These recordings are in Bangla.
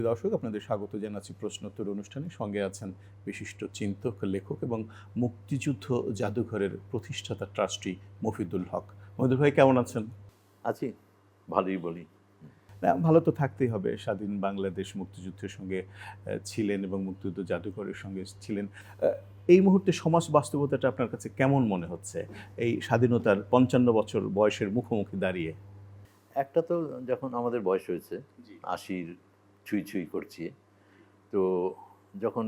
সুধী দর্শক, আপনাদের স্বাগত জানাচ্ছি প্রশ্নোত্তর অনুষ্ঠানে। সঙ্গে আছেন বিশিষ্ট চিন্তক, লেখক এবং মুক্তিযুদ্ধ জাদুঘরের প্রতিষ্ঠাতা ট্রাস্টি মফিদুল হক। মফিদুল ভাই, কেমন আছেন? আছি, ভালোই বলি। না, ভালো তো থাকতেই হবে। স্বাধীন বাংলাদেশ মুক্তিযুদ্ধের সঙ্গে ছিলেন এবং মুক্তিযুদ্ধ জাদুঘরের সঙ্গে ছিলেন। এই মুহূর্তে সমাজ বাস্তবতাটা আপনার কাছে কেমন মনে হচ্ছে, এই স্বাধীনতার ৫৫ বছর বয়সের মুখোমুখি দাঁড়িয়ে? একটা তো যখন আমাদের বয়স হয়েছে ৮০ ছুঁই ছুঁই করছি, তো যখন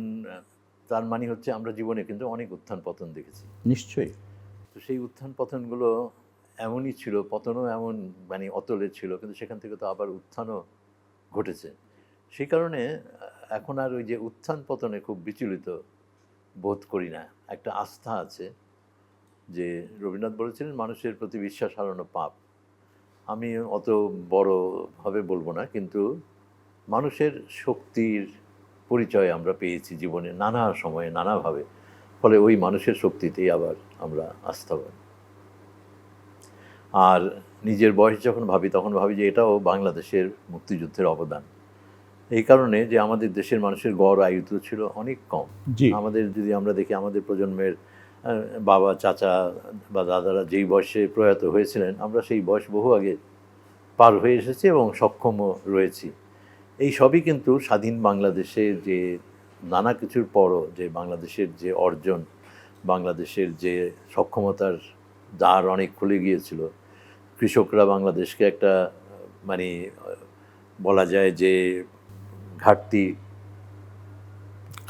তার মানে হচ্ছে আমরা জীবনে কিন্তু অনেক উত্থান পতন দেখেছি। নিশ্চয়ই। তো সেই উত্থান পতনগুলো এমনই ছিল, পতনও এমন মানে অতলে ছিল, কিন্তু সেখান থেকে তো আবার উত্থানও ঘটেছে। সেই কারণে এখন আর ওই যে উত্থান পতনে খুব বিচলিত বোধ করি না। একটা আস্থা আছে যে রবীন্দ্রনাথ বলেছিলেন মানুষের প্রতি বিশ্বাস হারানো পাপ। আমি অত বড়ভাবে বলবো না, কিন্তু মানুষের শক্তির পরিচয় আমরা পেয়েছি জীবনে নানা সময়ে নানাভাবে, ফলে ওই মানুষের শক্তিতেই আবার আমরা আস্থাবান। আর নিজের বয়স যখন ভাবি তখন ভাবি যে এটাও বাংলাদেশের মুক্তিযুদ্ধের অবদান। এই কারণে যে আমাদের দেশের মানুষের গড় আয়ু তো ছিল অনেক কম। আমাদের যদি আমরা দেখি আমাদের প্রজন্মের বাবা, চাচা বা দাদারা যেই বয়সে প্রয়াত হয়েছিলেন, আমরা সেই বয়স বহু আগে পার হয়ে এসেছি এবং সক্ষমও রয়েছি। এই সবই কিন্তু স্বাধীন বাংলাদেশের যে নানা কিছুর পরও যে বাংলাদেশের যে অর্জন, বাংলাদেশের যে সক্ষমতার দ্বার অনেক খুলে গিয়েছিল। কৃষকরা বাংলাদেশকে একটা মানে বলা যায় যে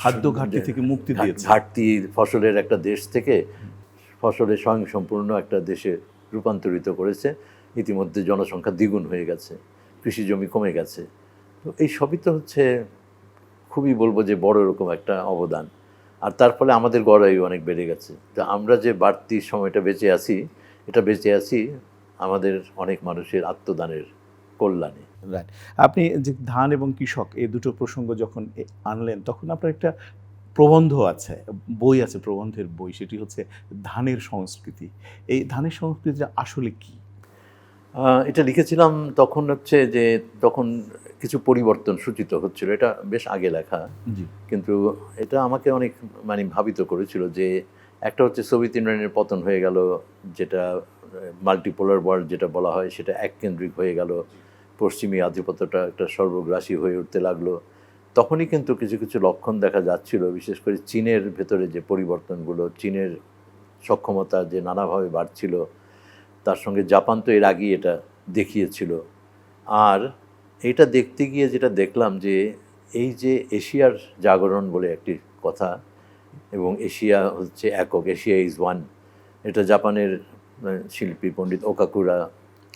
খাদ্য ঘাটতি থেকে মুক্তি দিয়েছে। ঘাটতি ফসলের একটা দেশ থেকে ফসলের স্বয়ংসম্পূর্ণ একটা দেশে রূপান্তরিত করেছে। ইতিমধ্যে জনসংখ্যা দ্বিগুণ হয়ে গেছে, কৃষি জমি কমে গেছে। তো এই সবই তো হচ্ছে খুবই বলবো যে বড় রকম একটা অবদান। আর তার ফলে আমাদের গড় আয়ু অনেক বেড়ে গেছে। তো আমরা যে বাড়তি সময়টা বেঁচে আছি, এটা বেঁচে আছি আমাদের অনেক মানুষের আত্মদানের কল্যাণে। রাইট। আপনি যে ধান এবং কৃষক এই দুটো প্রসঙ্গ যখন আনলেন, তখন আপনার একটা প্রবন্ধ আছে, বই আছে, প্রবন্ধের বই, সেটি হচ্ছে ধানের সংস্কৃতি। এই ধানের সংস্কৃতিটা আসলে কি? এটা লিখেছিলাম তখন হচ্ছে যে তখন কিছু পরিবর্তন সূচিত হচ্ছিল। এটা বেশ আগে লেখা, কিন্তু এটা আমাকে অনেক মানে ভাবিত করেছিল যে একটা হচ্ছে সোভিয়েত ইউনিয়নের পতন হয়ে গেল, যেটা মাল্টিপোলার ওয়ার্ল্ড যেটা বলা হয়, সেটা এককেন্দ্রিক হয়ে গেল, পশ্চিমী আধিপত্যটা একটা সর্বগ্রাসী হয়ে উঠতে লাগলো। তখনই কিন্তু কিছু কিছু লক্ষণ দেখা যাচ্ছিল, বিশেষ করে চীনের ভেতরে যে পরিবর্তনগুলো, চীনের সক্ষমতা যে নানাভাবে বাড়ছিল, তার সঙ্গে জাপান তো এর আগেই এটা দেখিয়েছিল। আর এটা দেখতে গিয়ে যেটা দেখলাম যে এই যে এশিয়ার জাগরণ বলে একটি কথা, এবং এশিয়া হচ্ছে একক, এশিয়া ইজ ওয়ান, এটা জাপানের শিল্পী পণ্ডিত ওকাকুরা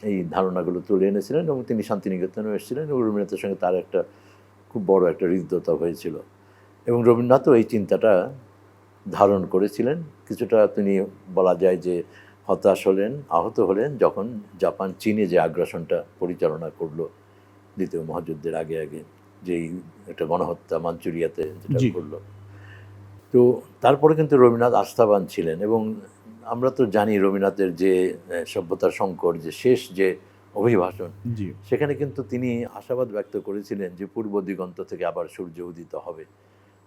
এই ধারণাগুলো তুলে এনেছিলেন এবং তিনি শান্তিনিকেতনেও এসেছিলেন এবং রবীন্দ্রনাথের সঙ্গে তার একটা খুব বড় একটা হৃদ্যতা হয়েছিল এবং রবীন্দ্রনাথও এই চিন্তাটা ধারণ করেছিলেন। কিছুটা তিনি বলা যায় যে হতাশ হলেন, আহত হলেন যখন জাপান চীনে যে আগ্রাসনটা পরিচালনা করলো দ্বিতীয় মহাযুদ্ধের আগে আগে, যেই একটা গণহত্যা মাঞ্চুরিয়াতে যেটা করলো। তো তারপরে কিন্তু রবীন্দ্রনাথ আস্থাবান ছিলেন এবং আমরা তো জানি রবীন্দ্রনাথের যে সভ্যতার সংকট, যে শেষ যে অভিভাষণ, সেখানে কিন্তু তিনি আশাবাদ ব্যক্ত করেছিলেন যে পূর্ব দিগন্ত থেকে আবার সূর্য উদিত হবে।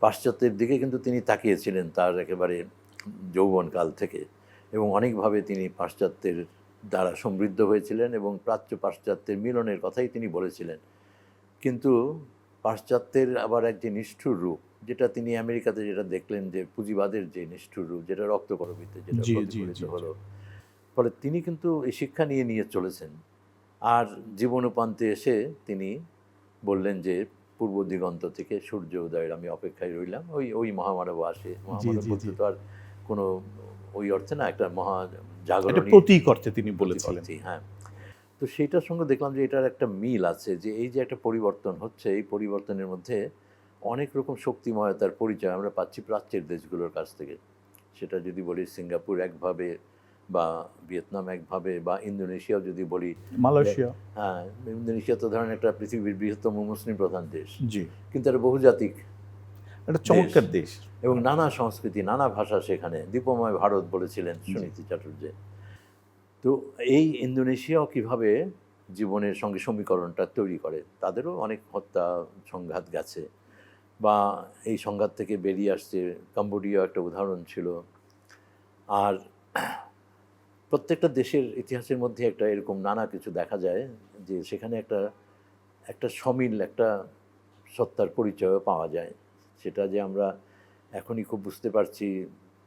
পাশ্চাত্যের দিকে কিন্তু তিনি তাকিয়েছিলেন তার একেবারে যৌবনকাল থেকে, এবং অনেকভাবে তিনি পাশ্চাত্যের দ্বারা সমৃদ্ধ হয়েছিলেন এবং প্রাচ্য পাশ্চাত্যের মিলনের কথাই তিনি বলেছিলেন। কিন্তু পাশ্চাত্যের আবার এক যে নিষ্ঠুর রূপ, যেটা তিনি আমেরিকাতে যেটা দেখলেন, যে পুঁজিবাদের যে নিষ্ঠুর রূপ, যেটা রক্তকরবিতে যেটা প্রতিফলিত হলো, ফলে তিনি কিন্তু এই শিক্ষা নিয়ে নিয়ে চলেছেন। আর জীবনোপান্তে এসে তিনি বললেন যে পূর্ব দিগন্ত থেকে সূর্য উদয়ের আমি অপেক্ষায় রইলাম। ওই মহামানব আসে, মহামানব বলতে তো আর কোনো ওই অর্থে না, একটা মহা জাগরণ প্রতীক অর্থে তিনি বলেছিলেন। হ্যাঁ, তো সেইটার সঙ্গে দেখলাম যে এটার একটা মিল আছে, যে এই যে একটা পরিবর্তন হচ্ছে, এই পরিবর্তনের মধ্যে অনেক রকম শক্তিময়তার পরিচয় আমরা পাচ্ছি প্রাচ্যের দেশগুলোর কাছ থেকে। সেটা যদি বলি সিঙ্গাপুর একভাবে, বা ভিয়েতনাম একভাবে, বা ইন্দোনেশিয়াও যদি বলি, মালয়েশিয়া। হ্যাঁ, ইন্দোনেশিয়া তো ধরেন একটা পৃথিবীর বৃহত্তম মুসলিম প্রধান দেশ, কিন্তু একটা বহুজাতিক, একটা চমৎকার দেশ এবং নানা সংস্কৃতি, নানা ভাষা সেখানে, দীপময় ভারত বলেছিলেন সুনীতি চ্যাটার্জি। তো এই ইন্দোনেশিয়াও কীভাবে জীবনের সঙ্গে সমীকরণটা তৈরি করে। তাদেরও অনেক হত্যা সংঘাত গেছে, বা এই সংঘাত থেকে বেরিয়ে আসছে। কম্বোডিয়া একটা উদাহরণ ছিল। আর প্রত্যেকটা দেশের ইতিহাসের মধ্যে একটা এরকম নানা কিছু দেখা যায় যে সেখানে একটা একটা সমিল একটা সত্তার পরিচয়ও পাওয়া যায়। সেটা যে আমরা এখনই খুব বুঝতে পারছি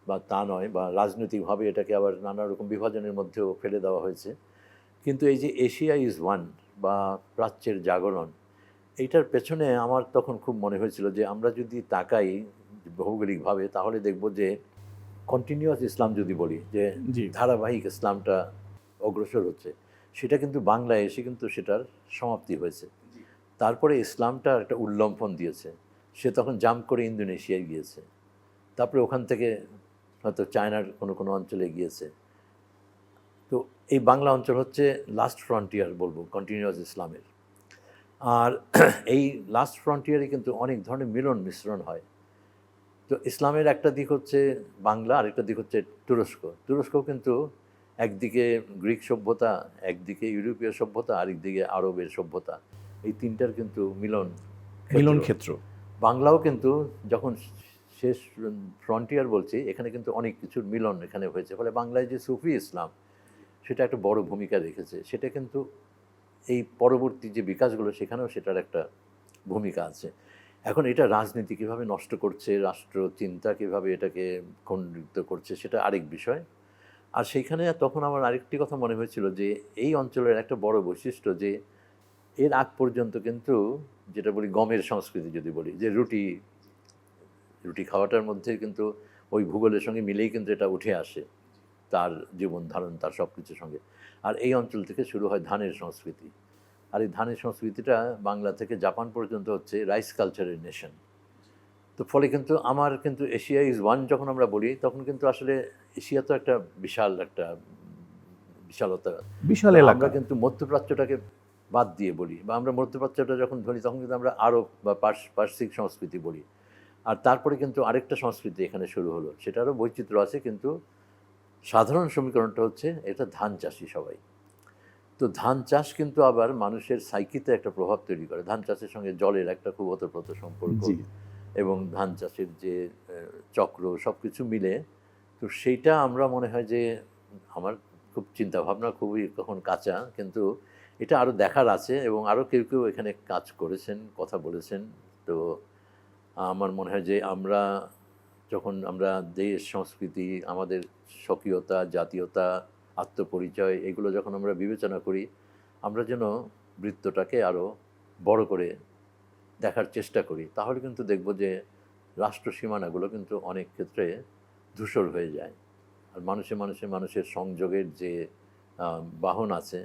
বা তা নয়, বা রাজনৈতিকভাবে এটাকে আবার নানা রকম বিভাজনের মধ্যেও ফেলে দেওয়া হয়েছে। কিন্তু এই যে এশিয়া ইজ ওয়ান বা প্রাচ্যের জাগরণ, এইটার পেছনে আমার তখন খুব মনে হয়েছিল যে আমরা যদি তাকাই ভৌগোলিকভাবে, তাহলে দেখব যে কন্টিনিউয়াস ইসলাম যদি বলি, যে জি। ধারাবাহিক ইসলামটা অগ্রসর হচ্ছে, সেটা কিন্তু বাংলায় এসে কিন্তু সেটার সমাপ্তি হয়েছে। তারপরে ইসলামটা একটা উল্লম্ফন দিয়েছে, সে তখন জাম্প করে ইন্দোনেশিয়ায় গিয়েছে, তারপরে ওখান থেকে হয়তো চায়নার কোনো কোনো অঞ্চলে গিয়েছে। তো এই বাংলা অঞ্চল হচ্ছে লাস্ট ফ্রন্টিয়ার বলবো কন্টিনিউয়াস ইসলামের। আর এই লাস্ট ফ্রন্টিয়ারে কিন্তু অনেক ধরনের মিলন মিশ্রণ হয়। তো ইসলামের একটা দিক হচ্ছে বাংলা, আরেকটা দিক হচ্ছে তুরস্ক। তুরস্ক কিন্তু একদিকে গ্রিক সভ্যতা, একদিকে ইউরোপীয় সভ্যতা, আরেকদিকে আরবের সভ্যতা, এই তিনটার কিন্তু মিলন ক্ষেত্র। বাংলাও কিন্তু যখন শেষ ফ্রন্টিয়ার বলছি, এখানে কিন্তু অনেক কিছুর মিলন এখানে হয়েছে। ফলে বাংলায় যে সুফি ইসলাম, সেটা একটা বড় ভূমিকা রেখেছে। সেটা কিন্তু এই পরবর্তী যে বিকাশগুলো, সেখানেও সেটার একটা ভূমিকা আছে। এখন এটা রাজনীতি কীভাবে নষ্ট করছে, রাষ্ট্র চিন্তা কীভাবে এটাকে খণ্ডিত করছে, সেটা আরেক বিষয়। আর সেইখানে তখন আমার আরেকটি কথা মনে হয়েছিল যে এই অঞ্চলের একটা বড় বৈশিষ্ট্য যে এর আগ পর্যন্ত কিন্তু, যেটা বলি গমের সংস্কৃতি যদি বলি, যে রুটি রুটি খাওয়াটার মধ্যে কিন্তু ওই ভূগোলের সঙ্গে মিলেই কিন্তু এটা উঠে আসে, তার জীবন ধারণ, তার সব কিছুর সঙ্গে। আর এই অঞ্চল থেকে শুরু হয় ধানের সংস্কৃতি। আর এই ধানের সংস্কৃতিটা বাংলা থেকে জাপান পর্যন্ত হচ্ছে রাইস কালচারের নেশন। তো ফলে কিন্তু আমার কিন্তু এশিয়া ইজ ওয়ান যখন আমরা বলি, তখন কিন্তু আসলে এশিয়া তো একটা বিশালতা। বিশাল তো এলাকা। আমরা কিন্তু মধ্যপ্রাচ্যটাকে বাদ দিয়ে বলি, বা আমরা মধ্যপ্রাচ্যটা যখন ধরি, তখন কিন্তু আমরা আরব বা পার্সিক সংস্কৃতি বলি। আর তারপরে কিন্তু আরেকটা সংস্কৃতি এখানে শুরু হলো, সেটারও বৈচিত্র্য আছে, কিন্তু সাধারণ সমীকরণটা হচ্ছে এটা ধান চাষি সবাই। তো ধান চাষ কিন্তু আবার মানুষের সাইকিতে একটা প্রভাব তৈরি করে। ধান চাষের সঙ্গে জলের একটা খুব ওতপ্রোত সম্পর্ক, জি। এবং ধান চাষের যে চক্র, সব কিছু মিলে। তো সেইটা আমরা মনে হয় যে, আমার খুব চিন্তাভাবনা খুবই তখন কাঁচা, কিন্তু এটা আরও দেখার আছে, এবং আরও কেউ কেউ এখানে কাজ করেছেন, কথা বলেছেন। তো আমার মনে হয় যে আমরা দেশ, সংস্কৃতি, আমাদের স্বকীয়তা, জাতীয়তা, আত্মপরিচয়, এগুলো যখন আমরা বিবেচনা করি, আমরা যেন বৃত্তটাকে আরও বড় করে দেখার চেষ্টা করি, তাহলে কিন্তু দেখব যে রাষ্ট্র সীমানাগুলো কিন্তু অনেক ক্ষেত্রে ধূসর হয়ে যায়। আর মানুষের সংযোগের যে বাহন আছে,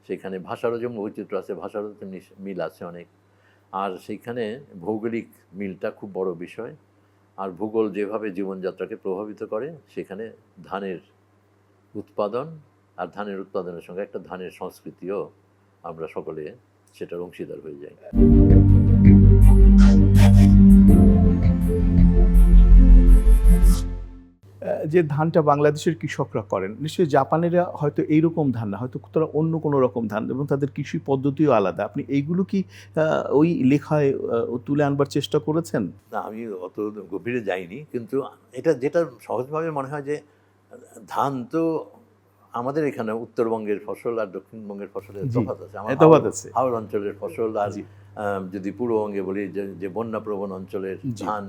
সেখানে ভাষারও যেমন বৈচিত্র্য আছে, ভাষারও তো মিল আছে অনেক। আর সেইখানে ভৌগোলিক মিলটা খুব বড় বিষয়। আর ভূগোল যেভাবে জীবনযাত্রাকে প্রভাবিত করে, সেখানে ধানের উৎপাদন, আর ধানের উৎপাদনের সঙ্গে একটা ধানের সংস্কৃতিও আমরা সকলে সেটার অংশীদার হয়ে যাই। যে ধানটা বাংলাদেশের কৃষকরা করেন, নিশ্চয়ই জাপানিরা হয়তো এইরকম ধান না, হয়তো তারা অন্য কোনো রকম ধান, এবং তাদের কৃষি পদ্ধতিও আলাদা। আপনি এইগুলো কি ওই লেখায় তুলে আনবার চেষ্টা করেছেন? না, আমি অত গভীরে যাইনি, কিন্তু এটা যেটা সহজভাবে মনে হয় যে ধান তো আমাদের এখানে উত্তরবঙ্গের ফসল আর দক্ষিণবঙ্গের ফসলের জি, তফাৎ আছে। আমার তফাৎ আছে। হাওড় অঞ্চলের ফসল আর জি। যদি পূর্ববঙ্গে বলি যে বন্যাপ্রবণ অঞ্চলের জি। ধান,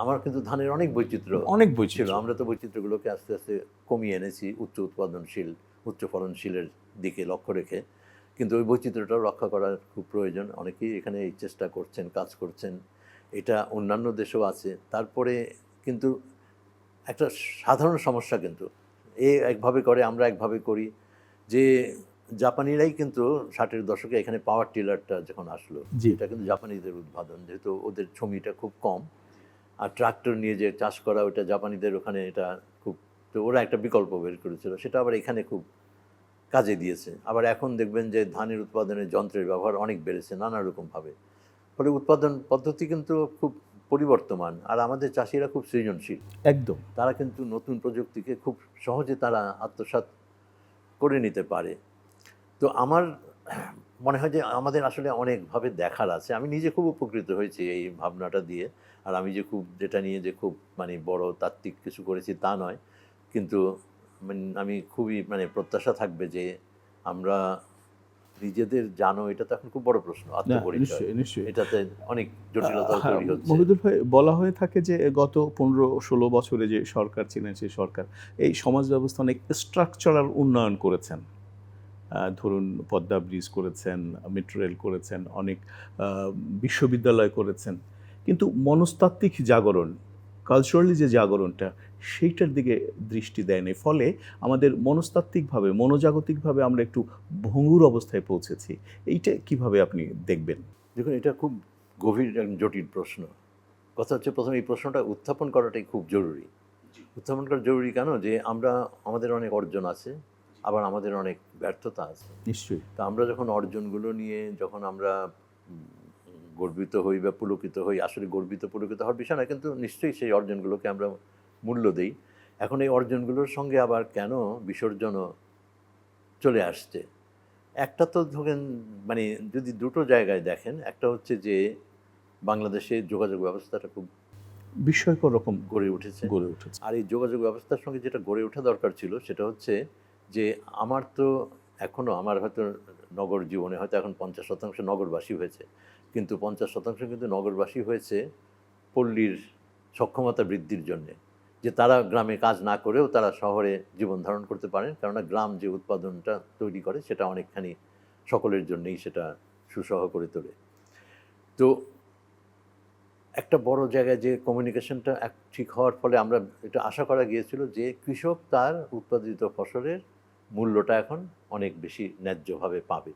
আমার কিন্তু ধানের অনেক বৈচিত্র্য অনেক ছিল। বৈচিত্র্য। আমরা তো বৈচিত্র্যগুলোকে আস্তে আস্তে কমিয়ে এনেছি উচ্চ উৎপাদনশীল, উচ্চ ফলনশীলের দিকে লক্ষ্য রেখে। কিন্তু ওই বৈচিত্র্যটাও রক্ষা করার খুব প্রয়োজন। অনেকেই এখানে এই চেষ্টা করছেন, কাজ করছেন। এটা অন্যান্য দেশেও আছে। তারপরে কিন্তু একটা সাধারণ সমস্যা, কিন্তু একভাবে করে, আমরা একভাবে করি, যে জাপানিরাই কিন্তু 60-এর দশকে এখানে পাওয়ার টিলারটা যখন আসলো, জি। এটা কিন্তু জাপানিদের উদ্ভাবন, যেহেতু ওদের জমিটা খুব কম, আর ট্রাক্টর নিয়ে যে চাষ করা, ওটা জাপানিদের ওখানে এটা খুব, তো ওরা একটা বিকল্প বের করেছিল, সেটা আবার এখানে খুব কাজে দিয়েছে। আবার এখন দেখবেন যে ধানের উৎপাদনের যন্ত্রের ব্যবহার অনেক বেড়েছে নানা রকমভাবে। ফলে উৎপাদন পদ্ধতি কিন্তু খুব পরিবর্তমান, আর আমাদের চাষিরা খুব সৃজনশীল। একদম। তারা কিন্তু নতুন প্রযুক্তিকে খুব সহজে তারা আত্মসাৎ করে নিতে পারে। তো আমার মনে হয় যে আমাদের আসলে অনেকভাবে দেখার আছে। আমি নিজে খুব উপকৃত হয়েছি এই ভাবনাটা দিয়ে। আর আমি যে খুব যেটা নিয়ে যে খুব মানে বড় তাত্ত্বিক কিছু করেছি তা নয়। কিন্তু আমি খুবই প্রত্যাশা থাকবে যে আমরা নিজেদের জানো এটা তো এখন খুব বড় প্রশ্ন, না, আত্মপরিচয়। নিশ্চয়ই, নিশ্চয়ই। এটাতে অনেক জটিলতাও হ্যাঁ, তৈরি হচ্ছে। মহিদুল ভাই, বলা হয়ে থাকে যে গত 15-16 বছরে যে সরকার ছিলেন, সেই সরকার এই সমাজ ব্যবস্থা অনেক স্ট্রাকচারাল উন্নয়ন করেছেন। ধরুন পদ্মা ব্রিজ করেছেন, মেট্রো রেল করেছেন, অনেক বিশ্ববিদ্যালয় করেছেন। কিন্তু মনস্তাত্ত্বিক জাগরণ, কালচারালি যে জাগরণটা, সেইটার দিকে দৃষ্টি দেয়নি। ফলে আমাদের মনস্তাত্ত্বিকভাবে, মনোজাগতিকভাবে আমরা একটু ভঙ্গুর অবস্থায় পৌঁছেছি। এইটা কিভাবে আপনি দেখবেন? দেখুন, এটা খুব গভীর জটিল প্রশ্ন। কথা হচ্ছে, প্রথমে এই প্রশ্নটা উত্থাপন করাটাই খুব জরুরি। উত্থাপন করা জরুরি কেন? যে আমাদের অনেক অর্জন আছে, আবার আমাদের অনেক ব্যর্থতা আছে। নিশ্চয়ই। তো আমরা যখন অর্জনগুলো নিয়ে যখন আমরা গর্বিত হই বা পুলকিত হই, আসলে গর্বিত পুলকিত হওয়ার বিষয় না, কিন্তু নিশ্চয়ই সেই অর্জনগুলোকে আমরা মূল্য দিই। এখন এই অর্জনগুলোর সঙ্গে আবার কেন বিসর্জনও চলে আসছে? একটা তো ধরেন, যদি দুটো জায়গায় দেখেন, একটা হচ্ছে যে বাংলাদেশে যোগাযোগ ব্যবস্থাটা খুব বিস্ময়কর রকম গড়ে উঠেছে। গড়ে উঠেছে। আর এই যোগাযোগ ব্যবস্থার সঙ্গে যেটা গড়ে ওঠা দরকার ছিল, সেটা হচ্ছে যে আমার হয়তো নগর জীবনে হয়তো এখন 50% নগরবাসী হয়েছে, কিন্তু 50% কিন্তু নগরবাসী হয়েছে পল্লীর সক্ষমতা বৃদ্ধির জন্যে, যে তারা গ্রামে কাজ না করেও তারা শহরে জীবন ধারণ করতে পারেন, কেননা গ্রাম যে উৎপাদনটা তৈরি করে সেটা অনেকখানি সকলের জন্যেই সেটা সুসহ করে তোলে। তো একটা বড় জায়গায় যে কমিউনিকেশনটা ঠিক হওয়ার ফলে আমরা এটা আশা করা গিয়েছিল যে কৃষক তার উৎপাদিত ফসলের মূল্যটা এখন অনেক বেশি ন্যায্যভাবে পাবে,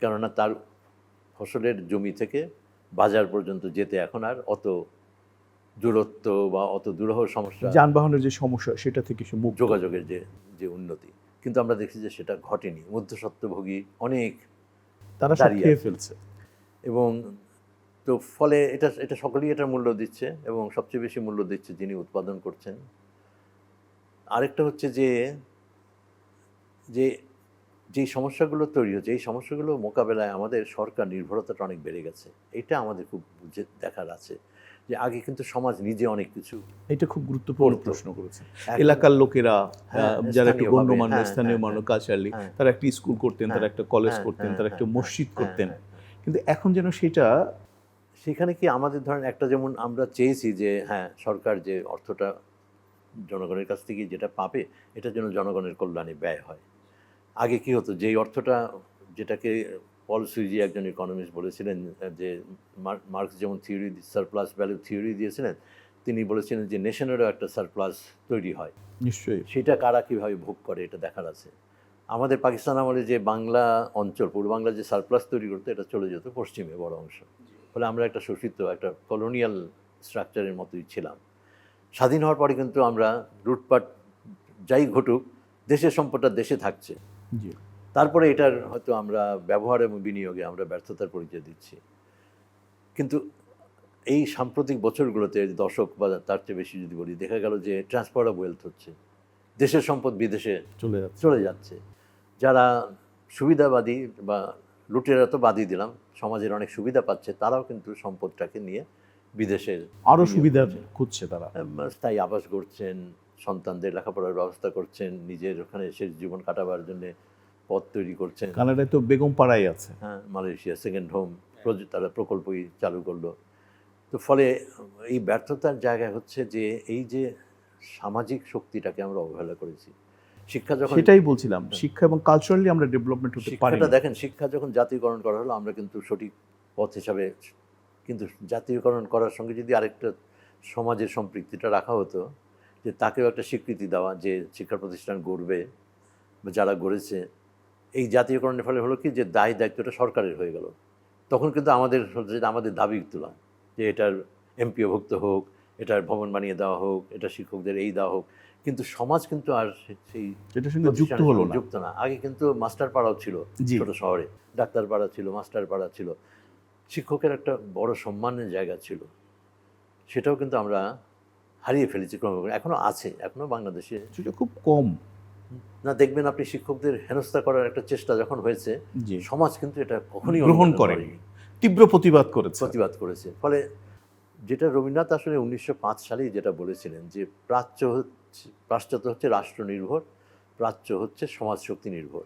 কেননা তার ফসলের জমি থেকে বাজার পর্যন্ত যেতে এখন আর অত দূরত্ব বা অত দুরূহ সমস্যা, যানবাহনের যে সমস্যা, সেটা থেকে সে মুক্ত। যোগাযোগের যে যে উন্নতি। কিন্তু আমরা দেখছি যে সেটা ঘটেনি। মধ্যস্বত্বভোগী অনেক তারা সব দাঁড়িয়ে খেয়ে আছে। ফেলছে। এবং তো ফলে এটা সকলেই এটার মূল্য দিচ্ছে, এবং সবচেয়ে বেশি মূল্য দিচ্ছে যিনি উৎপাদন করছেন। আরেকটা হচ্ছে যে যে যেই সমস্যাগুলো তৈরি হচ্ছে, এই সমস্যাগুলো মোকাবেলায় আমাদের সরকার নির্ভরতাটা অনেক বেড়ে গেছে। এটা আমাদের খুব বুঝে দেখার আছে, যে আগে কিন্তু সমাজ নিজে অনেক কিছু এটা খুব গুরুত্বপূর্ণ করতো। প্রশ্ন করেছে। এখন- এলাকার লোকেরা, হ্যাঁ, যারা একটু স্থানীয়ভাবে, গণ্যমান্য হ্যাঁ, স্থানীয় হ্যাঁ, মানুষ, হ্যাঁ, কালচারালি, হ্যাঁ, তারা একটা স্কুল করতেন, তারা একটা কলেজ হ্যাঁ, করতেন, হ্যাঁ, তারা একটা হ্যাঁ, মসজিদ হ্যাঁ, করতেন। হ্যাঁ, কিন্তু এখন যেন সেটা সেখানে কি আমাদের ধরেন একটা, যেমন আমরা চেয়েছি যে হ্যাঁ, সরকার যে অর্থটা জনগণের কাছ থেকে যেটা পাবে, এটা যেন জনগণের কল্যাণে ব্যয় হয়। আগে কি হতো, যেই অর্থটা, যেটাকে পল সুইজি একজন ইকোনমিস্ট বলেছিলেন, যে মার্কস যেমন সারপ্লাস ভ্যালু থিওরি দিয়েছিলেন, তিনি বলেছিলেন যে নেশনেরও একটা সারপ্লাস তৈরি হয়। নিশ্চয়ই সেটা কারা কীভাবে ভোগ করে এটা দেখার আছে। আমাদের পাকিস্তান আমলে যে বাংলা অঞ্চল, পূর্ব বাংলা যে সারপ্লাস তৈরি করতো, এটা চলে যেত পশ্চিমে বড় অংশ। ফলে আমরা একটা শোষিত, একটা কলোনিয়াল স্ট্রাকচারের মতোই ছিলাম। স্বাধীন হওয়ার পরে কিন্তু আমরা লুটপাট যাই ঘটুক, দেশের সম্পদটা দেশে থাকছে। জি। তারপরে এটার হয়তো আমরা ব্যবহার এবং বিনিয়োগে আমরা ব্যর্থতার পরিচয় দিচ্ছি। কিন্তু এই সাম্প্রতিক বছরগুলোতে, দশক বা তার চেয়ে বেশি যদি বলি, দেখা গেল যে ট্রান্সফার অফ ওয়েলথ হচ্ছে, দেশের সম্পদ বিদেশে চলে যাচ্ছে। যারা সুবিধাবাদী বা লুটেরা তো বাদই দিলাম, সমাজের অনেক সুবিধা পাচ্ছে, তারাও কিন্তু সম্পদটাকে নিয়ে বিদেশের আরো সুবিধা খুঁজছে তারা। স্থায়ী আবাস গড়ছেন, সন্তানদের লেখাপড়ার ব্যবস্থা করছেন, নিজের ওখানে শেষ জীবন কাটাবার জন্য পথ তৈরি করছেন। কানাডায় তো বেগম পাড়াই আছে। হ্যাঁ, মালয়েশিয়া সেকেন্ড হোম তারা প্রকল্পই চালু করলো। তো ফলে এই ব্যর্থতার জায়গায় হচ্ছে যে এই যে সামাজিক শক্তিটাকে আমরা অবহেলা করেছি। শিক্ষা যখন, সেটাই বলছিলাম, শিক্ষা এবং কালচারালি আমরা ডেভেলপমেন্ট হতে পারি শিক্ষাটা না। দেখেন, শিক্ষা যখন জাতীয়করণ করা হলো, আমরা কিন্তু সঠিক পথ হিসাবে, কিন্তু জাতীয়করণ করার সঙ্গে যদি আরেকটা সমাজের সম্পৃক্তিটা রাখা হতো, যে তাকেও একটা স্বীকৃতি দেওয়া, যে শিক্ষা প্রতিষ্ঠান গড়বে বা যারা গড়েছে, এই জাতীয়করণের ফলে হলো কি, যে দায় দায়িত্বটা সরকারের হয়ে গেল। তখন কিন্তু আমাদের দাবি তুলা, যে এটার এমপিওভুক্ত হোক, এটার ভবন বানিয়ে দেওয়া হোক, এটা শিক্ষকদের এই দেওয়া হোক। কিন্তু সমাজ কিন্তু আর সেই এটার সঙ্গে যুক্ত হলো না। যুক্ত না। আগে কিন্তু মাস্টার পাড়াও ছিল জি। ছোট শহরে, ডাক্তার পাড়া ছিল, মাস্টার পাড়া ছিল, শিক্ষকের একটা বড় সম্মানের জায়গা ছিল। সেটাও কিন্তু আমরা হারিয়ে ফেলেছি ক্রমে। এখনো আছে, এখনো বাংলাদেশে সেটা খুব কম। না, দেখবেন আপনি শিক্ষকদের হেনস্থা করার একটা চেষ্টা যখন হয়েছে, জি, সমাজ কিন্তু এটা কখনোই গ্রহণ অনুমোদন করেনি, তীব্র প্রতিবাদ করেছে। প্রতিবাদ করেছে। ফলে যেটা রবীন্দ্রনাথ আসলে 1905 সালেই যেটা বলেছিলেন যে পাশ্চাত্য হচ্ছে রাষ্ট্র নির্ভর, প্রাচ্য হচ্ছে সমাজ শক্তি নির্ভর।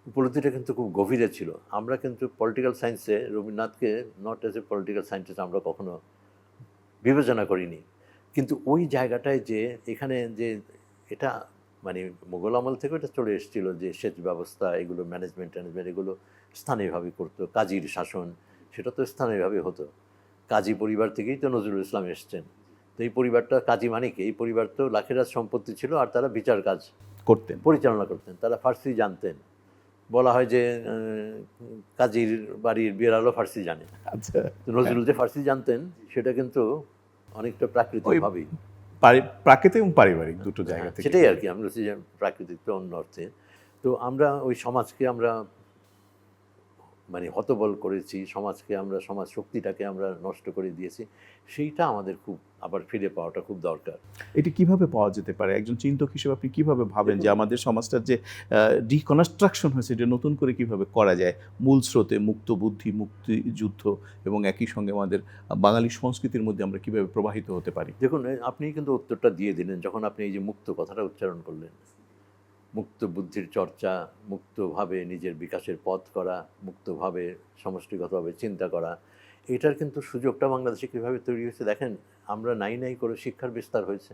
উপলব্ধিটা কিন্তু খুব গভীরে ছিল। আমরা কিন্তু পলিটিক্যাল সায়েন্সে রবীন্দ্রনাথকে not as a political scientist আমরা কখনো বিবেচনা করিনি, কিন্তু ওই জায়গাটায় যে এখানে যে এটা মানে মোগল আমল থেকে এটা চলে এসেছিল যে সেচ ব্যবস্থা এগুলো ম্যানেজমেন্ট এগুলো স্থানীয়ভাবে করতো, কাজীর শাসন সেটা তো স্থানীয়ভাবে হতো। কাজী পরিবার থেকেই তো নজরুল ইসলাম এসছেন। তো এই পরিবারটা কাজী মানে কি, এই পরিবার তো লাখেরাজ সম্পত্তি ছিল, আর তারা বিচার কাজ করতেন। পরিচালনা করতেন, তারা ফার্সি জানতেন। বলা হয় যে কাজীর বাড়ির বিড়ালও ফার্সি জানে। আচ্ছা, তো নজরুল যে ফার্সি জানতেন সেটা কিন্তু অনেকটা প্রাকৃতিকভাবেই, প্রাকৃতিক এবং পারিবারিক দুটো জায়গা থেকে। সেটাই আর কি আমি বলছি যে প্রাকৃতিক তো অন্য অর্থে। তো আমরা ওই সমাজকে আমরা মানে হতবল করেছি, সমাজকে আমরা সমাজ শক্তিটাকে আমরা নষ্ট করে দিয়েছি, সেইটা আমাদের খুব আবার ফিরে পাওয়াটা খুব দরকার। এটি কিভাবে পাওয়া যেতে পারে? একজন চিন্তক হিসেবে আপনি কিভাবে ভাবেন যে আমাদের সমাজটার যে রিকনস্ট্রাকশন হয়েছে এটা নতুন করে কিভাবে করা যায় মূল স্রোতে, মুক্ত বুদ্ধি, মুক্তিযুদ্ধ এবং একই সঙ্গে আমাদের বাঙালি সংস্কৃতির মধ্যে আমরা কিভাবে প্রবাহিত হতে পারি? দেখুন, আপনি কিন্তু উত্তরটা দিয়ে দিলেন যখন আপনি এই যে মুক্ত কথাটা উচ্চারণ করলেন। মুক্ত বুদ্ধির চর্চা, মুক্তভাবে নিজের বিকাশের পথ করা, মুক্তভাবে সমষ্টিগতভাবে চিন্তা করা, এটার কিন্তু সুযোগটা বাংলাদেশে কীভাবে তৈরি হয়েছে দেখেন। আমরা নাই করে শিক্ষার বিস্তার হয়েছে।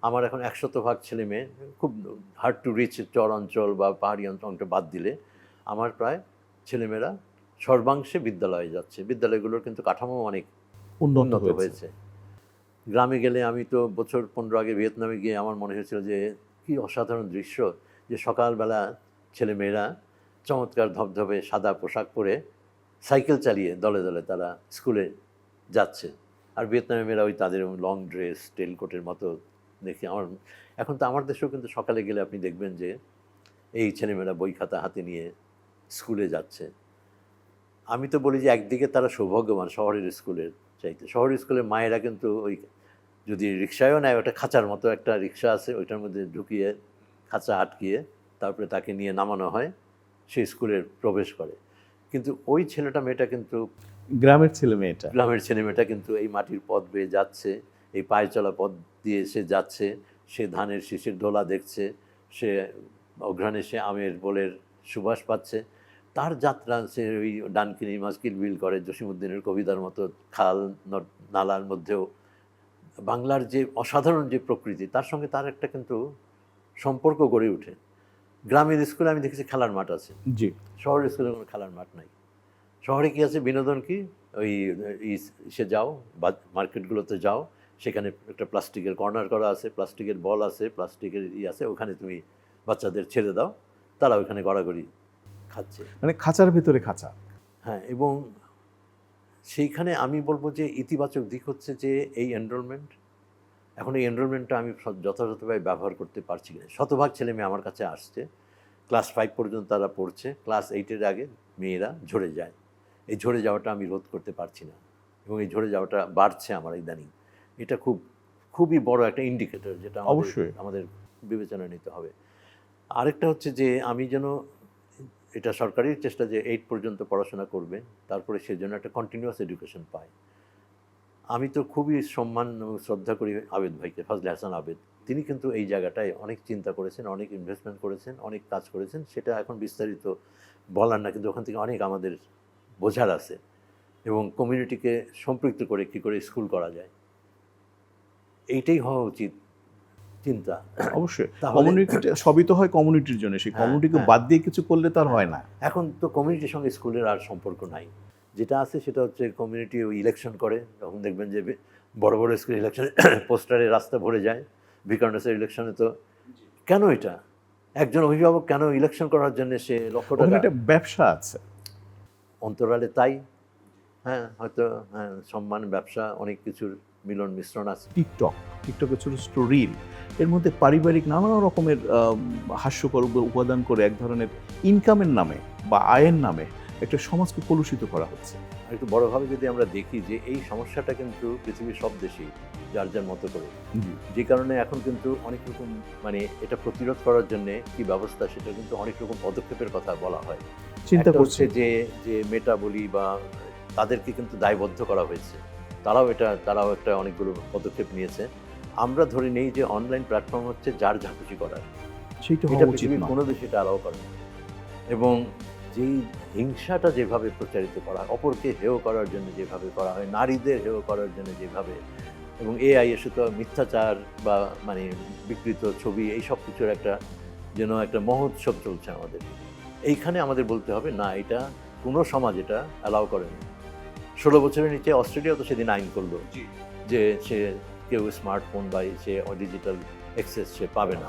আমার এখন 100% ছেলে মেয়ে, খুব হার্ড টু রিচ চর অঞ্চল বা পাহাড়ি অঞ্চলটা বাদ দিলে আমার প্রায় ছেলেমেয়েরা সর্বাংশে বিদ্যালয়ে যাচ্ছে। বিদ্যালয়গুলোর কিন্তু কাঠামো অনেক উন্নত হয়েছে। গ্রামে গেলে, আমি তো বছর 15 আগে ভিয়েতনামে গিয়ে আমার মনে হয়েছিল যে কি অসাধারণ দৃশ্য, যে সকালবেলা ছেলেমেয়েরা চমৎকার ধবধবে সাদা পোশাক পরে সাইকেল চালিয়ে দলে দলে তারা স্কুলে যাচ্ছে। আর ভিয়েতনামের মেয়েরা ওই তাদের লং ড্রেস টেলকোটের মতো দেখি আমার। এখন তো আমার দেশেও কিন্তু সকালে গেলে আপনি দেখবেন যে এই ছেলেমেয়েরা বই খাতা হাতে নিয়ে স্কুলে যাচ্ছে। আমি তো বলি যে একদিকে তারা সৌভাগ্যবান শহরের স্কুলের চাইতে। শহরের স্কুলের মায়েরা কিন্তু ওই যদি রিক্সায়ও নেয়, ওটা খাঁচার মতো একটা রিক্সা আছে, ওইটার মধ্যে ঢুকিয়ে খাঁচা আটকিয়ে তারপরে তাকে নিয়ে নামানো হয়, সে স্কুলে প্রবেশ করে। কিন্তু ওই ছেলেটা মেয়েটা কিন্তু গ্রামের ছেলে মেয়েটা কিন্তু এই মাটির পথ বেয়ে যাচ্ছে, এই পায়ে চলা পথ দিয়ে সে যাচ্ছে, সে ধানের শীষের ডোলা দেখছে, সে অঘ্রাণে সে আমের বোলের সুবাস পাচ্ছে। তার যাত্রা সে ওই ডানকিনি মাছ কিলবিল করে জসিমউদ্দিনের কবিতার মতো খাল নালার মধ্যেও বাংলার যে অসাধারণ যে প্রকৃতি, তার সঙ্গে তার একটা কিন্তু সম্পর্ক গড়ে ওঠে। গ্রামের স্কুলে আমি দেখেছি খেলার মাঠ আছে, জি, শহরের স্কুলে কোনো খেলার মাঠ নাই। শহরে কি আছে, বিনোদন কি, ওই সে যাও বা মার্কেটগুলোতে যাও, সেখানে একটা প্লাস্টিকের কর্নার করা আছে, প্লাস্টিকের বল আছে, প্লাস্টিকের আছে, ওখানে তুমি বাচ্চাদের ছেড়ে দাও, তারা ওইখানে গড়াগড়ি খাচ্ছে, মানে খাঁচার ভেতরে খাঁচা। হ্যাঁ। এবং সেইখানে আমি বলবো যে ইতিবাচক দিক হচ্ছে যে এই এনরোলমেন্ট, এখন এই এনরোলমেন্টটা আমি যথাযথভাবে ব্যবহার করতে পারছি না। শতভাগ ছেলে মেয়ে আমার কাছে আসছে, ক্লাস 5 পর্যন্ত তারা পড়ছে, ক্লাস 8-এর আগে মেয়েরা ঝরে যায়। এই ঝরে যাওয়াটা আমি রোধ করতে পারছি না, এবং এই ঝরে যাওয়াটা বাড়ছে আমার ইদানিং। এটা খুবই বড় একটা ইন্ডিকেটর, যেটা অবশ্যই আমাদের বিবেচনা নিতে হবে। আরেকটা হচ্ছে যে আমি যেন, এটা সরকারের চেষ্টা যে 8 পর্যন্ত পড়াশোনা করবে, তারপরে সেজন্য একটা কন্টিনিউয়াস এডুকেশন পায়। আমি তো খুবই সম্মান এবং শ্রদ্ধা করি আবেদ ভাইকে, ফজলে হাসান আবেদ। তিনি কিন্তু এই জায়গাটায় অনেক চিন্তা করেছেন, অনেক ইনভেস্টমেন্ট করেছেন, অনেক কাজ করেছেন। সেটা এখন বিস্তারিত বলার না, কিন্তু ওখান থেকে অনেক আমাদের বোঝার আছে, এবং কমিউনিটিকে সম্পৃক্ত করে কী করে স্কুল করা যায়, এইটাই হওয়া উচিত চিন্তা। অবশ্যই কমিউনিটি সবই তো হয় কমিউনিটির জন্য, সেই কমিউনিটিকে বাদ দিয়ে কিছু করলে তার হয় না। এখন তো কমিউনিটির সঙ্গে স্কুলের আর সম্পর্ক নাই। যেটা আছে সেটা হচ্ছে কমিউনিটি ইলেকশন করে, তখন দেখবেন যে বড় বড় স্কুল ইলেকশনে পোস্টারে রাস্তা ভরে যায়। ভিকারুন্নাসের ইলেকশনে তো কেন, এটা একজন অভিভাবক কেন ইলেকশন করার জন্য সে লক্ষ টাকা, একটা ব্যবসা আছে অন্তরালে, তাই হ্যাঁ হয়তো হ্যাঁ সম্মান, ব্যবসা, অনেক কিছুর মিলন মিশ্রণ আছে। টিকটকের ছোট ছোট রিল, এর মধ্যে পারিবারিক নানা রকমের হাস্যকর উপাদান করে এক ধরনের ইনকামের নামে বা আয়ের নামে একটা সমাজকে কলুষিত করা হচ্ছে। একটু বড়োভাবে যদি আমরা দেখি যে এই সমস্যাটা কিন্তু পৃথিবীর সব দেশেই, যার যার মতো করে। জি। যে কারণে এখন কিন্তু অনেক রকম মানে এটা প্রতিরোধ করার জন্য কি ব্যবস্থা সেটা কিন্তু অনেক রকম পদক্ষেপের কথা বলা হয়। চিন্তা একটা করছে হচ্ছে যে মেটা বলি বা তাদেরকে কিন্তু দায়বদ্ধ করা হয়েছে, তারাও একটা অনেকগুলো পদক্ষেপ নিয়েছে। আমরা ধরে নেই যে অনলাইন প্ল্যাটফর্ম হচ্ছে যার যা খুশি করার, সেইটা এটা হওয়া উচিত পৃথিবীর না। কোনো দেশে এটা অ্যালাউ করে না। এবং যেই হিংসাটা যেভাবে প্রচারিত করা হয়, অপরকে হেয় করার জন্য যেভাবে করা হয়, নারীদের হেয় করার জন্য যেভাবে, এবং এআই এসে তো মিথ্যাচার বা মানে বিকৃত ছবি এই সব কিছুর একটা যেন একটা মহোৎসব চলছে আমাদের এইখানে। আমাদের বলতে হবে না, এটা কোনো সমাজ এটা অ্যালাউ করে না। 16 বছরের নিচে অস্ট্রেলিয়া তো সেদিন আইন করলো যে সে কেউ স্মার্টফোন বা সে ডিজিটাল অ্যাক্সেস সে পাবে না।